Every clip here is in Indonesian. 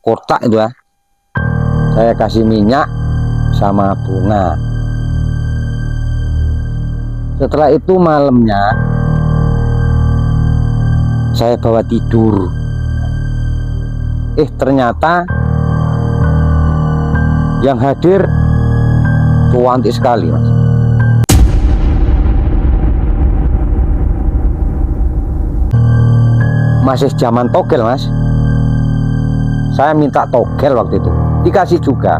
kotak itu ya. Saya kasih minyak sama bunga. Setelah itu malamnya saya bawa tidur. Ternyata yang hadir cantik sekali, Mas. Masih zaman togel, Mas. Saya minta togel waktu itu, dikasih juga.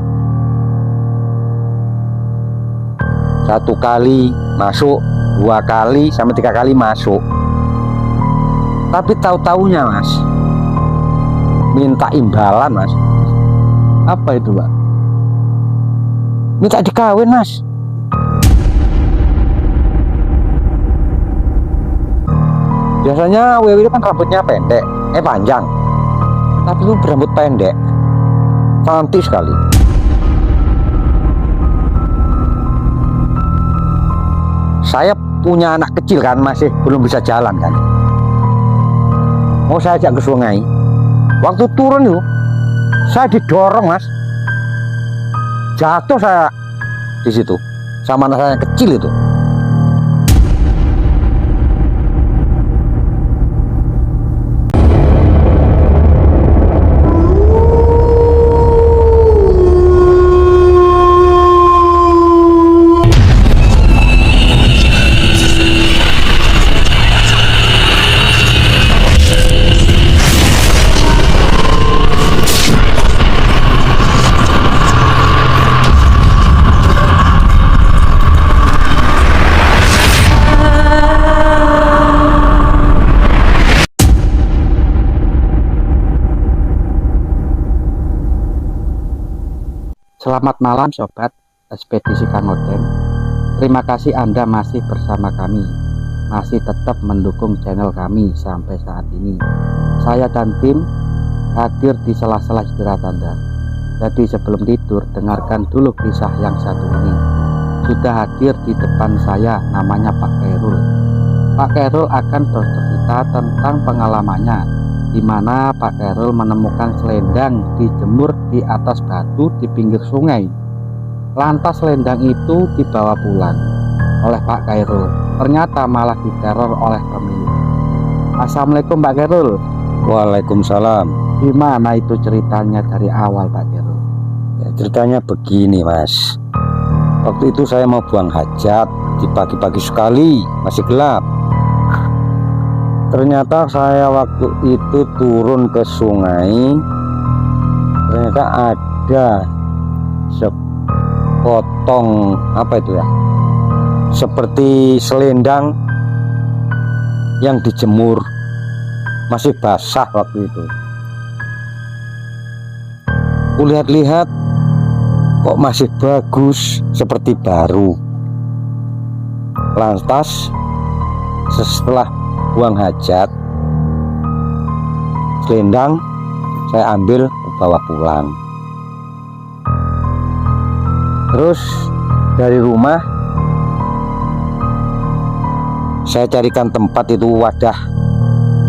Satu kali masuk, 2 kali sampai 3 kali masuk. Tapi tahu-taunya, Mas, minta imbalan, Mas. Apa itu, Pak? Minta dikawin, Mas. Biasanya wewe itu kan rambutnya pendek, panjang. Tapi itu berambut pendek, cantik sekali. Saya punya anak kecil kan, masih belum bisa jalan kan. Mau saya ajak ke sungai. Waktu turun itu, saya didorong, Mas. Jatuh saya di situ sama anak saya yang kecil itu. Selamat malam Sobat Ekspedisi Kang Odeng. Terima kasih Anda masih bersama kami, masih tetap mendukung channel kami sampai saat ini. Saya dan tim hadir di sela-sela istirahat Anda. Jadi sebelum tidur, dengarkan dulu kisah yang satu ini. Sudah hadir di depan saya, namanya Pak Khairul. Pak Khairul akan bercerita tentang pengalamannya, di mana Pak Khairul menemukan selendang dijemur di atas batu di pinggir sungai. Lantas selendang itu dibawa pulang oleh Pak Khairul. Ternyata malah diteror oleh pemilik. Assalamualaikum Pak Khairul. Waalaikumsalam. Gimana itu ceritanya dari awal Pak Khairul? Ya, ceritanya begini, Mas. Waktu itu saya mau buang hajat di pagi-pagi sekali, masih gelap. Ternyata saya waktu itu turun ke sungai, ternyata ada sepotong apa itu ya, seperti selendang yang dijemur, masih basah waktu itu. Kulihat-lihat kok masih bagus, seperti baru. Lantas setelah buang hajat, selendang saya ambil bawa pulang. Terus dari rumah saya carikan tempat itu, wadah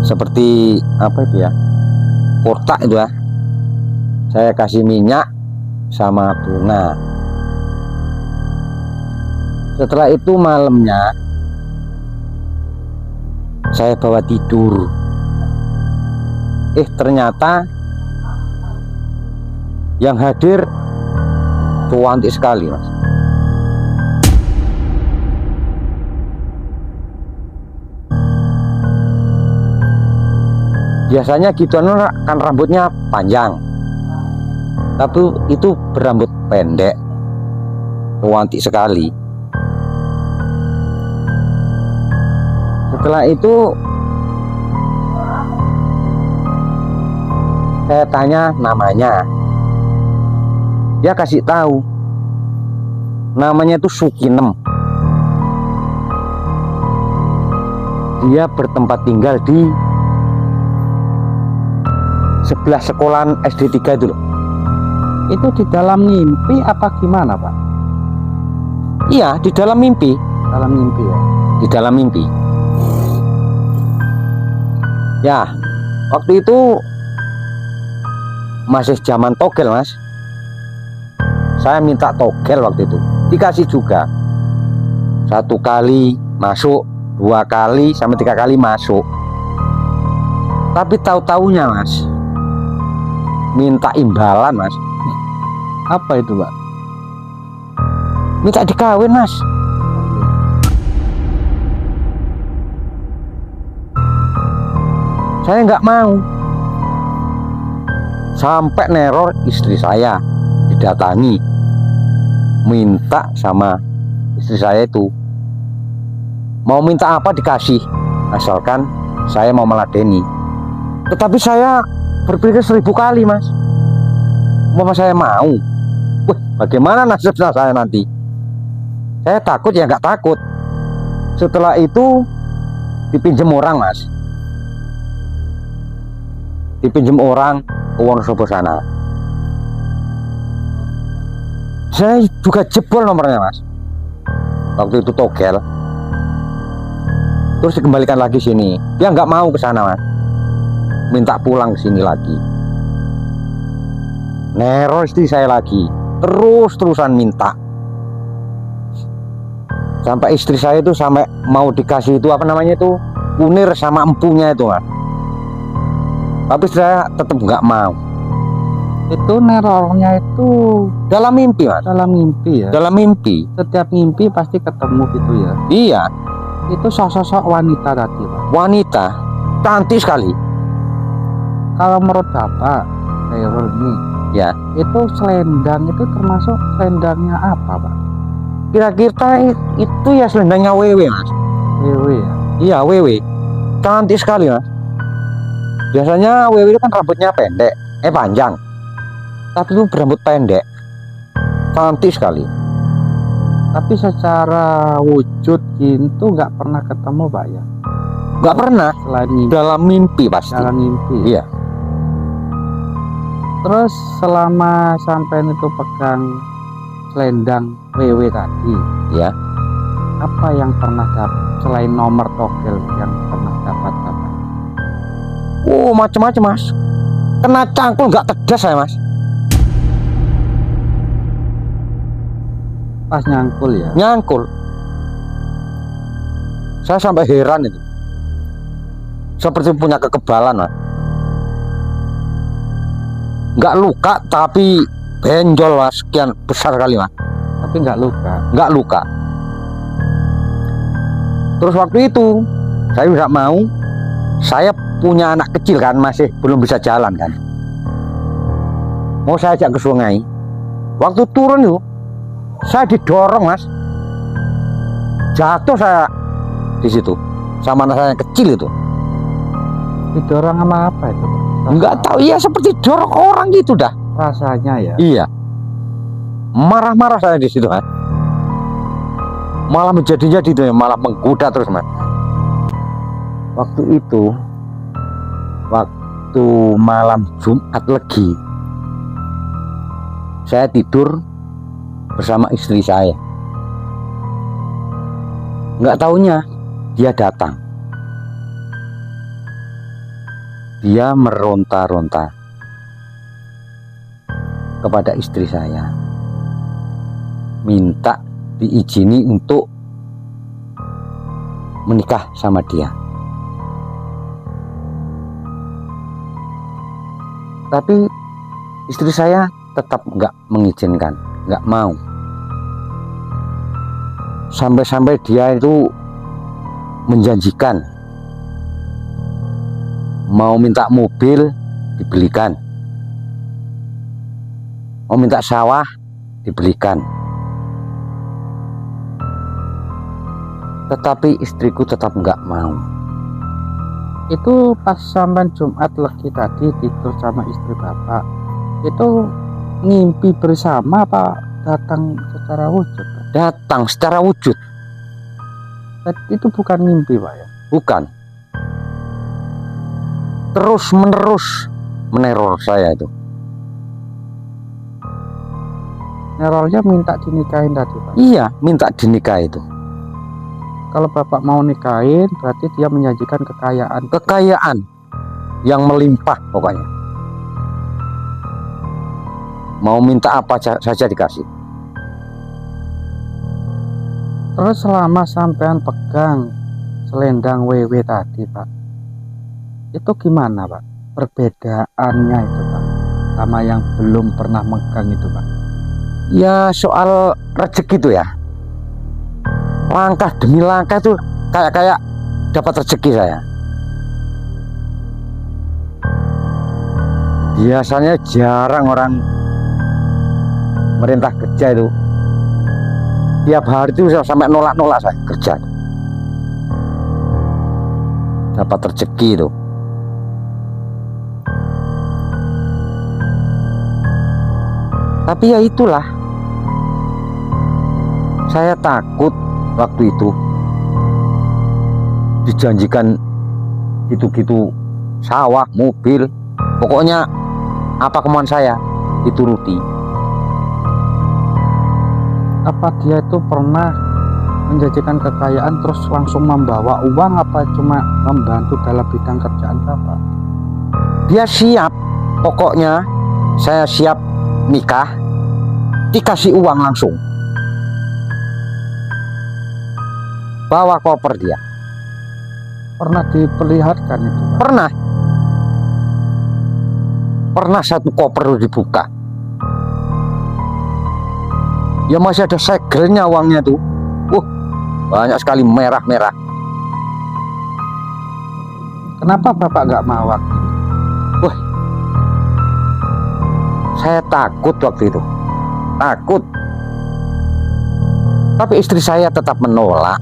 seperti apa itu ya, kotak itu ya. Saya kasih minyak sama bunga. Setelah itu malamnya saya bawa tidur. Ternyata yang hadir cantik sekali, Mas. Biasanya gitu kan rambutnya panjang, tapi itu berambut pendek, cantik sekali. Setelah itu saya tanya namanya. Dia kasih tahu namanya itu Sukinem. Dia bertempat tinggal di sebelah sekolahan SD 3 itu loh. Itu di dalam mimpi apa gimana Pak? Iya, di dalam mimpi. Dalam mimpi ya? Di dalam mimpi. Ya, waktu itu masih zaman togel mas. Saya minta togel waktu itu, dikasih juga. 1 kali masuk, 2 kali sampai 3 kali masuk. Tapi tahu-taunya mas, minta imbalan mas. Apa itu Pak? Minta dikawin mas. Saya nggak mau. Sampai neror istri saya, didatangi, minta sama istri saya itu, mau minta apa dikasih, asalkan saya mau meladeni. Tetapi saya berpikir 1000 kali mas, mau saya mau, wah bagaimana nasib saya nanti? Saya takut ya nggak takut. Setelah itu dipinjam orang mas, dipinjam orang ke Wonosobo sana. Saya juga jebol nomornya mas, waktu itu togel. Terus dikembalikan lagi sini, dia nggak mau ke sana mas, minta pulang ke sini lagi. Neror istri saya lagi, terus-terusan minta. Sampai istri saya itu sampai mau dikasih itu apa namanya itu, kunir sama empunya itu mas. Tapi saya tetap nggak mau. Itu nerornya itu Dalam mimpi mas, dalam mimpi ya? dalam mimpi. Setiap mimpi pasti ketemu gitu ya? Iya, Itu sosok wanita tadi Pak? wanita cantik sekali. Kalau menurut Bapak, Khairul ini, Ya, itu selendang itu termasuk selendangnya apa Pak? kira-kira itu ya selendangnya wewe mas. Wewe ya? Iya wewe, cantik sekali mas. Biasanya wewe itu kan rambutnya pendek, panjang. Tapi itu berambut pendek, cantik sekali. Tapi secara wujud gitu nggak pernah ketemu Pak ya? Nggak pernah, Selain mimpi, dalam mimpi pasti. dalam mimpi. Iya. Terus selama sampai itu pegang selendang wewe tadi, Ya, apa yang pernah dapat selain nomor togel yang pernah dapat Bapak? oh macam-macam mas. Kena cangkul nggak tegas saya mas. Pas nyangkul ya? Nyangkul. Saya sampai heran itu. Seperti punya kekebalan mas. Nggak luka tapi benjol mas, sekian besar kali mas. Tapi nggak luka. Nggak luka. Terus waktu itu saya nggak mau. Saya punya anak kecil kan, masih belum bisa jalan kan. Mau saya ajak ke sungai. Waktu turun itu saya didorong mas. Jatuh saya di situ sama anak saya yang kecil itu. Didorong sama apa itu Pak? Nggak tahu, iya seperti dorong orang gitu dah. Rasanya ya? Iya. Marah-marah saya di situ kan. Malah menjadi-jadi itu ya, malah menggoda terus mas. Waktu itu, waktu malam Jumat Legi, saya tidur bersama istri saya. Nggak taunya dia datang. Dia meronta-ronta kepada istri saya, minta diizini untuk menikah sama dia. Tapi istri saya tetap nggak mengizinkan, nggak mau. Sampai-sampai dia itu menjanjikan mau minta mobil dibelikan, mau minta sawah dibelikan. Tetapi istriku tetap nggak mau. Itu pas sampai Jumat Legi tadi tidur sama istri Bapak, itu ngimpi bersama apa datang secara wujud Pak? Datang secara wujud. Itu bukan mimpi Pak ya? Bukan. Terus menerus meneror saya itu. Nerornya minta dinikahin tadi Pak? Iya, minta dinikah itu. Kalau Bapak mau nikahin berarti dia menyajikan kekayaan. Kekayaan yang melimpah pokoknya. Mau minta apa saja dikasih. Terus selama sampean pegang selendang WW tadi Pak, itu gimana Pak perbedaannya itu Pak sama yang belum pernah megang itu Pak? Ya soal rezeki itu ya, langkah demi langkah itu kayak dapat rezeki saya. Biasanya jarang orang merintah kerja itu, tiap hari itu sampai nolak-nolak saya kerja, dapat rezeki itu. Tapi ya itulah, saya takut waktu itu dijanjikan gitu-gitu, sawah, mobil, pokoknya apa kemauan saya dituruti. Apa dia itu pernah menjanjikan kekayaan terus langsung membawa uang, apa cuma membantu dalam bidang kerjaan Bapak? Dia siap, pokoknya saya siap nikah, dikasih uang langsung, bawa koper dia. Pernah diperlihatkan itu Pak? Pernah satu koper dibuka, ya masih ada segelnya uangnya tuh. Banyak sekali merah-merah. Kenapa Bapak nggak mau waktu itu? Saya takut waktu itu, takut. Tapi istri saya tetap menolak.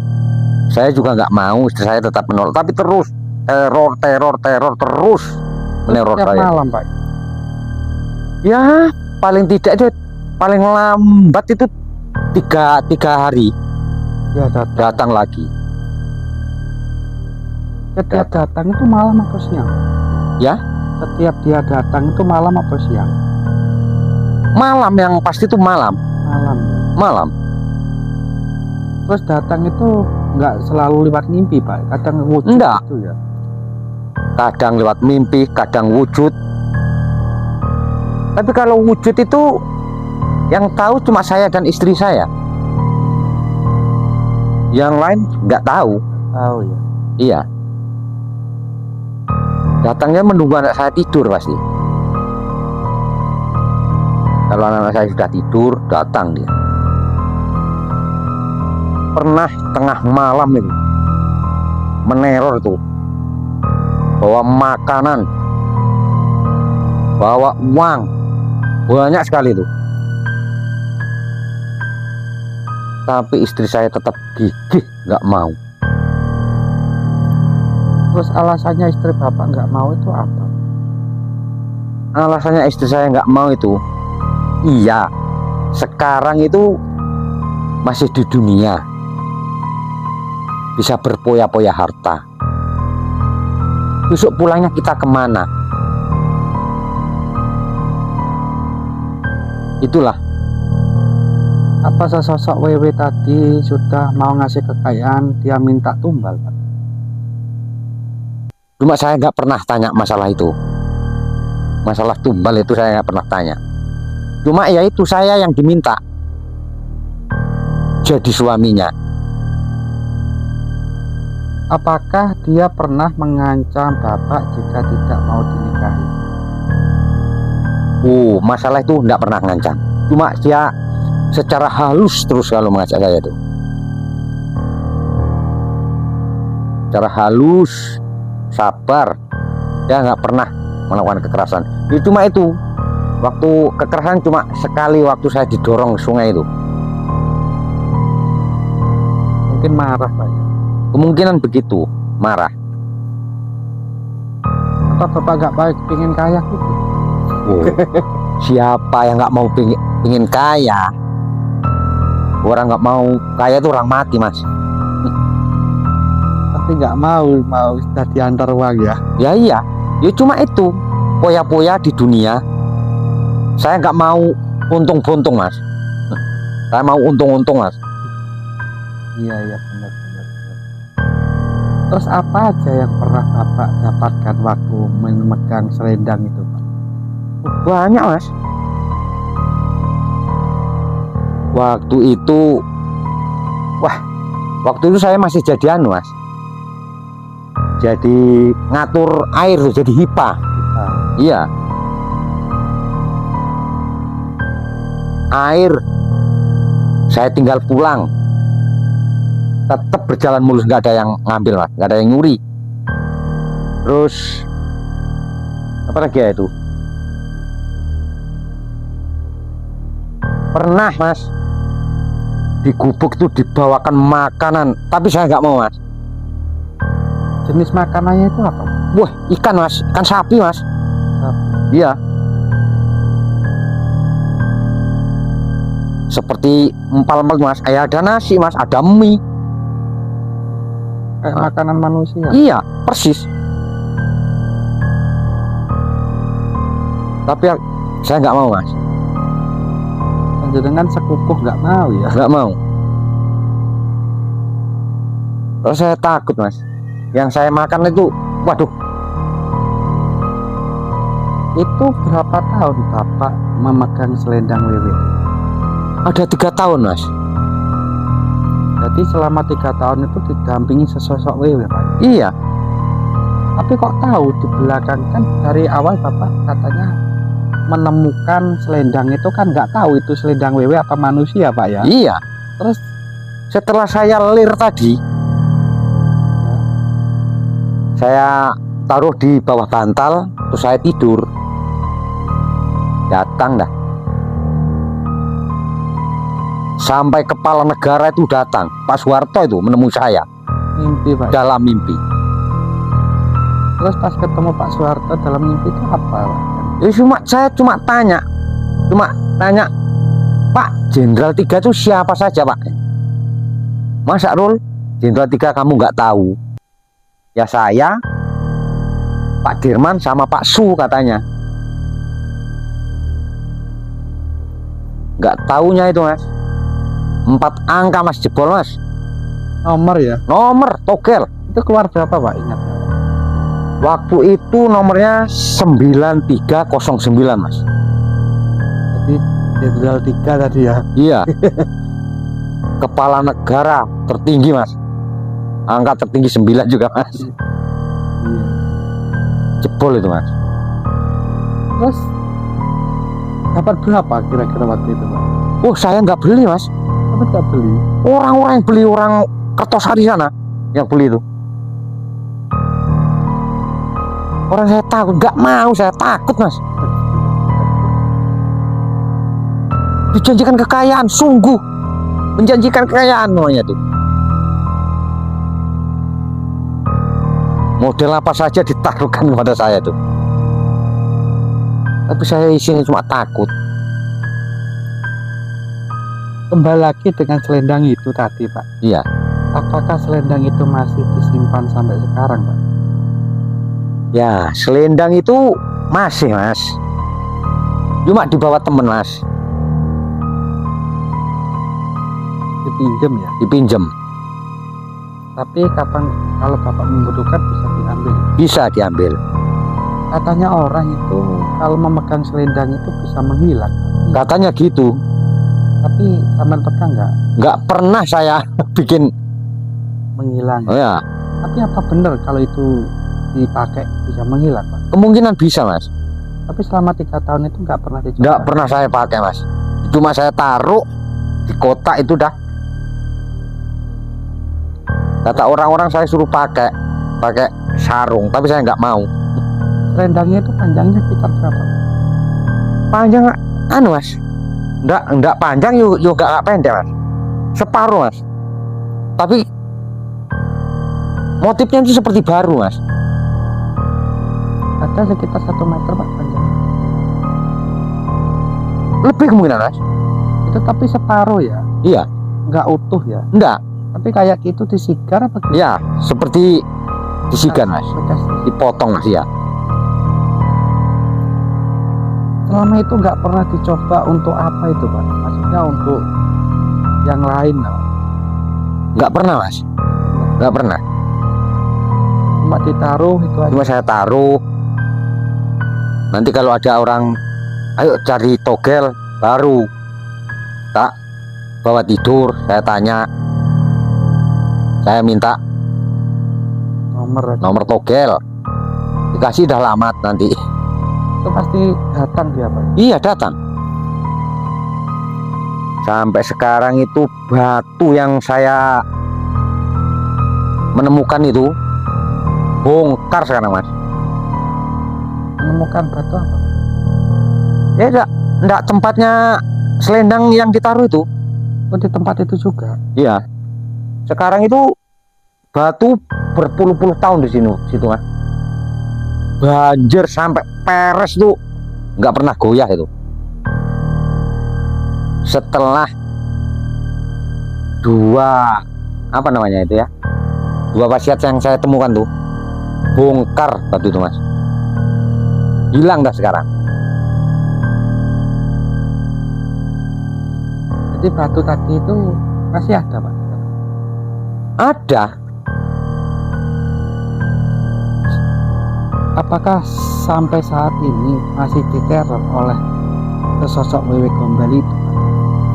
Saya juga nggak mau, istri saya tetap menolak. Tapi terus teror terus meneror Setiap saya. malam Pak? Ya paling tidak itu, paling lambat itu tiga hari Ya datang lagi. Setiap datang itu malam apa siang? Ya? Setiap dia datang itu malam apa siang? Malam, yang pasti itu malam. Malam. Malam. Terus datang itu nggak selalu lewat mimpi Pak, kadang wujud. Enggak. Itu ya. Kadang lewat mimpi, kadang wujud. Tapi kalau wujud itu yang tahu cuma saya dan istri saya. Yang lain nggak tahu. Tahu ya. Iya. Datangnya menunggu anak saya tidur pasti. Kalau anak saya sudah tidur, datang dia. Pernah tengah malam itu meneror tuh, bawa makanan, bawa uang, banyak sekali tuh. Tapi istri saya tetap gigih nggak mau. Terus alasannya istri Bapak nggak mau itu apa? Alasannya istri saya nggak mau itu, iya, sekarang itu masih di dunia, bisa berpoya-poya harta. Besok pulangnya kita kemana? Itulah. Apa sesosok WW tadi sudah mau ngasih kekayaan, dia minta tumbal Pak? Cuma saya nggak pernah tanya masalah itu. Masalah tumbal itu saya nggak pernah tanya. Cuma ya itu, saya yang diminta jadi suaminya. Apakah dia pernah mengancam Bapak jika tidak mau dinikahi? Masalah itu nggak pernah ngancam. Cuma dia secara halus terus kalau mengajak saya itu. Secara halus, sabar. Dia nggak pernah melakukan kekerasan. Cuma itu, waktu kekerasan cuma sekali waktu saya didorong ke sungai itu. Mungkin marah Pak ya? Kemungkinan begitu, marah. Atau Bapak nggak baik pengen kaya gitu? Siapa yang nggak mau pingin kaya? Orang nggak mau kaya itu orang mati, Mas. Tapi nggak mau sudah diantar uang ya? Ya iya, ya cuma itu, poya-poya di dunia. Saya nggak mau untung-buntung, Mas. Saya mau untung-untung, Mas. Iya benar. Terus apa aja yang pernah Bapak dapatkan waktu memegang selendang itu Pak? Banyak, Mas. Waktu itu, waktu itu saya masih jadi anu mas, jadi ngatur air tuh, jadi HIPA. Iya, air saya tinggal pulang, tetap berjalan mulus, nggak ada yang ngambil mas, nggak ada yang nyuri. Terus apa lagi ya itu, pernah mas di gubuk itu dibawakan makanan, tapi saya nggak mau mas. Jenis makanannya itu apa? Wah, ikan mas, ikan sapi mas. Iya, seperti empal-empal mas, ada nasi mas, ada mie. Kayak makanan manusia. Iya, persis. Tapi saya nggak mau mas, Dengan sekukuh nggak mau ya. nggak mau. Terus saya takut mas, yang saya makan itu, waduh, Itu berapa tahun Bapak memegang selendang wewe? ada 3 tahun mas. Jadi selama 3 tahun itu didampingi sesosok wewe Pak. Iya, Tapi kok tahu di belakang kan dari awal Bapak katanya menemukan selendang itu kan nggak tahu itu selendang wewe apa manusia Pak ya. iya. Terus Setelah saya lir tadi, saya taruh di bawah bantal, terus saya tidur. Datang dah. Sampai kepala negara itu datang, Pak Soeharto itu menemui saya mimpi Pak. dalam mimpi. Terus pas ketemu Pak Soeharto dalam mimpi itu apa Pak? Saya cuma tanya, Pak, Jenderal 3 itu siapa saja Pak? Mas Sakrul, Jenderal 3 kamu nggak tahu? Ya saya, Pak Dirman sama Pak Su katanya. Nggak taunya itu mas, 4 angka mas, jebol mas, Nomor ya. nomor togel. Itu keluar berapa Pak ingat? Waktu itu nomornya 9309 mas. Jadi Jenderal 3 tadi ya. Iya. Kepala negara tertinggi mas, angka tertinggi 9 juga mas. Iya. Jebol itu mas. Terus dapat berapa kira-kira waktu itu Pak? Oh saya nggak beli mas, Tapi nggak beli. orang-orang yang beli, orang Kertosari sana yang beli itu. Orang saya takut, nggak mau, saya takut mas. Dijanjikan kekayaan, sungguh menjanjikan kekayaan namanya tuh. Model apa saja ditaruhkan kepada saya tuh. Tapi saya isinya cuma takut. Kembali lagi dengan selendang itu tadi Pak. Iya. Apakah selendang itu masih disimpan sampai sekarang Pak? Ya, selendang itu masih mas, cuma dibawa temen mas, Dipinjam ya. dipinjem, Tapi kapan kalau Bapak membutuhkan bisa diambil. bisa diambil. Katanya orang itu kalau memegang selendang itu bisa menghilang. Katanya gitu. Tapi sampean pegang Nggak pernah saya bikin. menghilang? Oh ya, Tapi apa benar kalau itu dipakai bisa menghilang Pak? kemungkinan bisa mas. Tapi selama 3 tahun itu nggak pernah dicoba. Nggak pernah saya pakai mas. Cuma saya taruh di kotak itu dah. Kata orang-orang saya suruh pakai sarung, tapi saya nggak mau. Selendangnya itu panjangnya sekitar berapa? Panjang, anu mas, nggak panjang, juga nggak pendek mas, separuh mas. Tapi motifnya itu seperti baru mas. Ada sekitar 1 meter Pak panjangnya. Lebih kemungkinan mas. Itu tapi separuh ya, Iya, nggak utuh ya. enggak. Tapi kayak gitu disigar apa gitu? Ya, seperti disigan mas, Bekas. dipotong mas ya. Selama itu nggak pernah dicoba untuk apa itu Pak? Maksudnya untuk yang lain Pak? Nggak pernah mas, nggak pernah. Cuma ditaruh itu aja. Cuma saya taruh. Nanti kalau ada orang, ayo cari togel baru tak bawa tidur, saya tanya, saya minta nomor togel, dikasih dah alamat nanti. Itu pasti datang dia Pak. Iya datang. Sampai sekarang itu batu yang saya menemukan itu bongkar sekarang mas. Menemukan batu apa? Ya enggak tempatnya selendang yang ditaruh itu. Oh, di tempat itu juga. Iya. Sekarang itu batu berpuluh-puluh tahun di situ mas. Banjir sampai peres tuh nggak pernah goyah itu. Setelah dua wasiat yang saya temukan tuh bongkar batu itu mas, hilang dah sekarang. Jadi batu tadi itu masih ada Pak? Ada. Apakah sampai saat ini masih diteror oleh sosok Wewe Gombal itu Pak?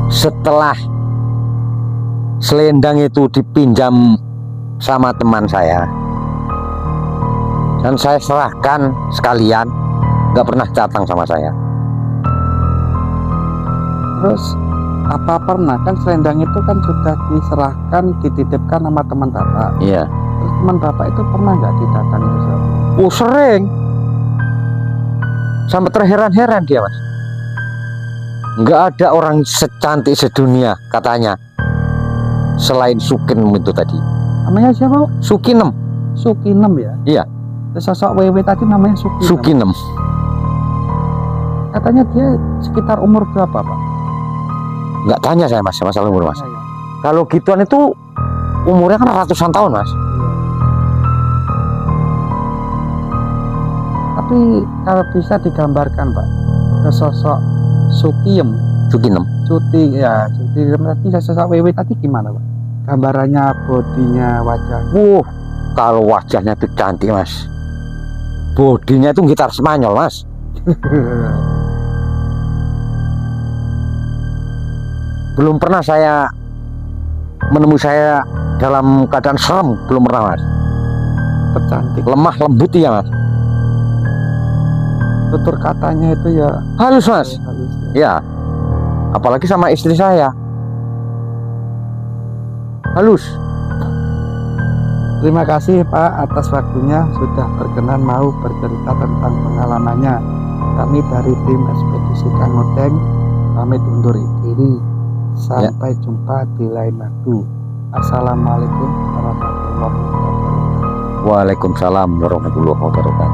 Setelah selendang itu dipinjam sama teman saya dan saya serahkan sekalian, nggak pernah datang sama saya. Terus apa pernah kan selendang itu kan sudah diserahkan, dititipkan sama teman Bapak. Iya. Terus teman Bapak itu pernah nggak didatangi itu? Oh sering, sampai terheran-heran dia mas. Nggak ada orang secantik sedunia katanya selain Sukinem itu tadi. Namanya siapa Pak? Sukinem. Sukinem ya? Iya. Sosok Wewe tadi namanya Sukinem. Sukinem. Katanya dia sekitar umur berapa Pak? Nggak tanya saya mas masalah umur mas. Ya, ya. Kalau gituan itu umurnya kan ratusan tahun mas. Tapi kalau bisa digambarkan Pak, ke sosok Sukinem tadi, sosok Wewe tadi gimana Pak? Gambarannya, bodinya, wajah. Kalau wajahnya itu cantik mas, bodinya itu gitar Spanyol mas. Belum pernah saya menemui saya dalam keadaan serem, belum pernah mas. Tercantik. Lemah lembut ya mas. Tutur katanya itu ya Halus mas. halus. Ya, apalagi sama istri saya. Halus. Terima kasih Pak atas waktunya sudah berkenan mau bercerita tentang pengalamannya. Kami dari tim ekspedisi Kang Odeng pamit undur diri. Sampai jumpa di lain waktu. Assalamualaikum warahmatullahi wabarakatuh. Waalaikumsalam warahmatullahi wabarakatuh.